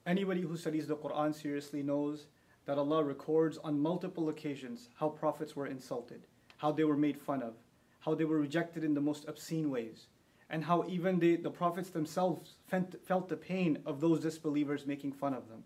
Anybody who studies the Quran seriously knows that Allah records on multiple occasions how prophets were insulted, how they were made fun of, how they were rejected in the most obscene ways, and how even the prophets themselves felt the pain of those disbelievers making fun of them.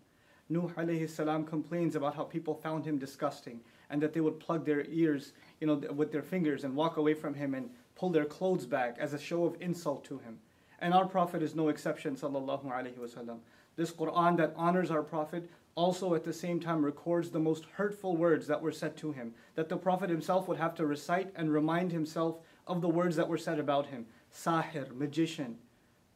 Nuh alayhi salam complains about how people found him disgusting and that they would plug their ears, with their fingers and walk away from him and pull their clothes back as a show of insult to him. And our Prophet is no exception, sallallahu alaihi wasallam. This Quran that honors our Prophet also at the same time records the most hurtful words that were said to him, that the Prophet himself would have to recite and remind himself of the words that were said about him. Sahir, magician,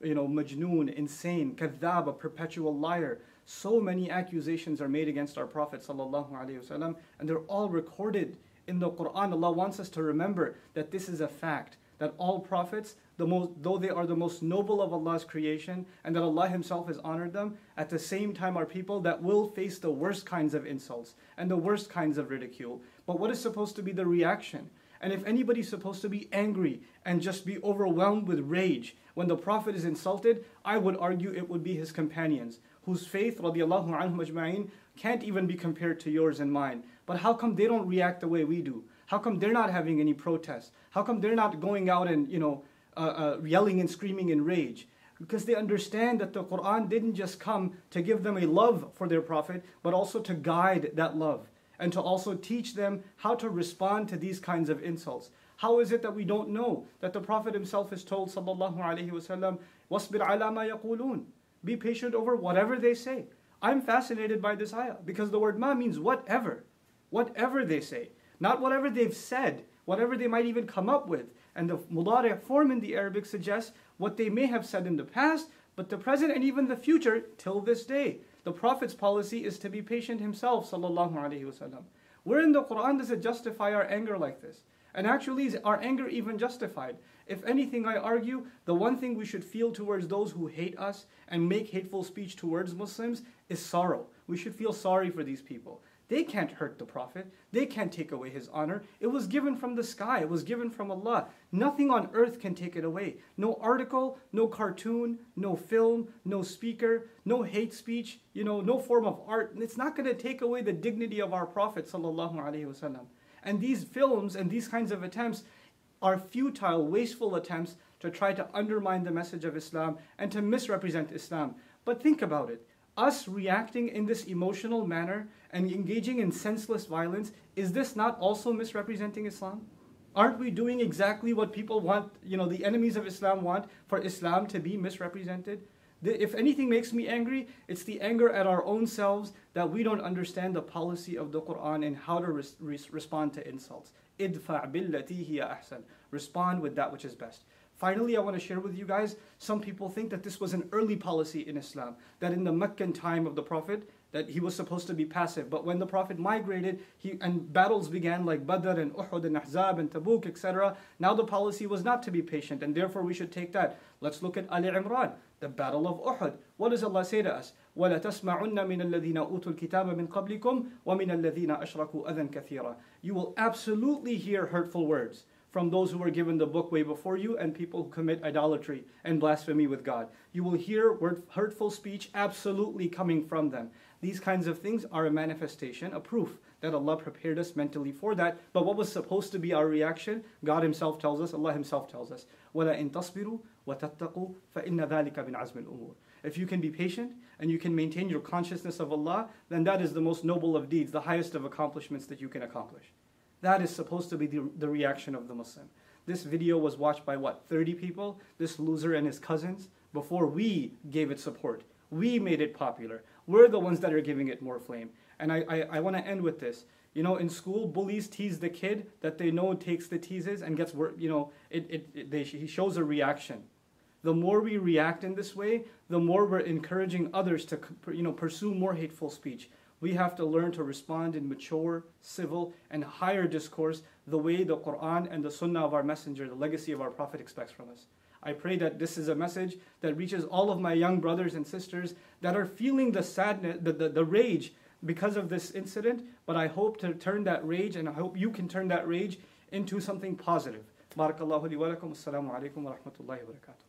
majnoon, insane, kadhab, a perpetual liar. So many accusations are made against our Prophet sallallahu alaihi wasallam, and they're all recorded in the Quran. Allah wants us to remember that this is a fact, that all prophets, though they are the most noble of Allah's creation, and that Allah Himself has honored them, at the same time are people that will face the worst kinds of insults and the worst kinds of ridicule. But what is supposed to be the reaction? And if anybody's supposed to be angry and just be overwhelmed with rage when the Prophet is insulted, I would argue it would be his companions, whose faith, radiallahu anhum ajma'in, can't even be compared to yours and mine. But how come they don't react the way we do? How come they're not having any protests? How come they're not going out and yelling and screaming in rage? Because they understand that the Quran didn't just come to give them a love for their Prophet, but also to guide that love and to also teach them how to respond to these kinds of insults. How is it that we don't know that the Prophet himself is told, sallallahu alaihi wasallam, "Wasbir ala ma yaqulun." Be patient over whatever they say. I'm fascinated by this ayah because the word ma means whatever. Whatever they say. Not whatever they've said, whatever they might even come up with. And the mudari' form in the Arabic suggests what they may have said in the past, but the present and even the future till this day. The Prophet's policy is to be patient himself, sallallahu alaihi wasallam. Where in the Quran does it justify our anger like this? And actually, is our anger even justified? If anything, I argue, the one thing we should feel towards those who hate us and make hateful speech towards Muslims is sorrow. We should feel sorry for these people. They can't hurt the Prophet. They can't take away his honor. It was given from the sky. It was given from Allah. Nothing on earth can take it away. No article, no cartoon, no film, no speaker, no hate speech, no form of art. It's not going to take away the dignity of our Prophet sallallahu alaihi wasallam. And these films and these kinds of attempts are futile, wasteful attempts to try to undermine the message of Islam and to misrepresent Islam. But think about it. Us reacting in this emotional manner and engaging in senseless violence, is this not also misrepresenting Islam? Aren't we doing exactly what people want, the enemies of Islam want, for Islam to be misrepresented? If anything makes me angry, it's the anger at our own selves that we don't understand the policy of the Quran and how to respond to insults. Idfa' billati hiya ahsan. Respond with that which is best. Finally, I want to share with you guys, some people think that this was an early policy in Islam, that in the Meccan time of the Prophet, that he was supposed to be passive. But when the Prophet migrated and battles began like Badr and Uhud and Ahzab and Tabuk, etc., now the policy was not to be patient, and therefore we should take that. Let's look at Ali Imran, the battle of Uhud. What does Allah say to us? وَلَا تَسْمَعُنَّ مِنَ الَّذِينَ أُوتُوا الْكِتَابَ مِنْ قَبْلِكُمْ وَمِنَ الَّذِينَ أَشْرَكُوا أَذًى كَثِيرًا. You will absolutely hear hurtful words from those who were given the book way before you and people who commit idolatry and blasphemy with God. You will hear hurtful speech absolutely coming from them. These kinds of things are a manifestation, a proof that Allah prepared us mentally for that. But what was supposed to be our reaction? God Himself tells us, Allah Himself tells us, وَلَئِن تَصْبِرُوا وَتَتَّقُوا فَإِنَّ ذَلِكَ مِنْ عَزْمِ الْأُمُورِ. If you can be patient and you can maintain your consciousness of Allah, then that is the most noble of deeds, the highest of accomplishments that you can accomplish. That is supposed to be the reaction of the Muslim. This video was watched by 30 people? This loser and his cousins? Before we gave it support. We made it popular. We're the ones that are giving it more flame. And I want to end with this. In school, bullies tease the kid that they know takes the teases and gets, he shows a reaction. The more we react in this way, the more we're encouraging others to, pursue more hateful speech. We have to learn to respond in mature, civil, and higher discourse the way the Quran and the Sunnah of our Messenger, the legacy of our Prophet, expects from us. I pray that this is a message that reaches all of my young brothers and sisters that are feeling the sadness, the rage because of this incident, but I hope to turn that rage, and I hope you can turn that rage into something positive. Barakallahu li wa lakum. Assalamu alaikum wa rahmatullahi wa barakatuh.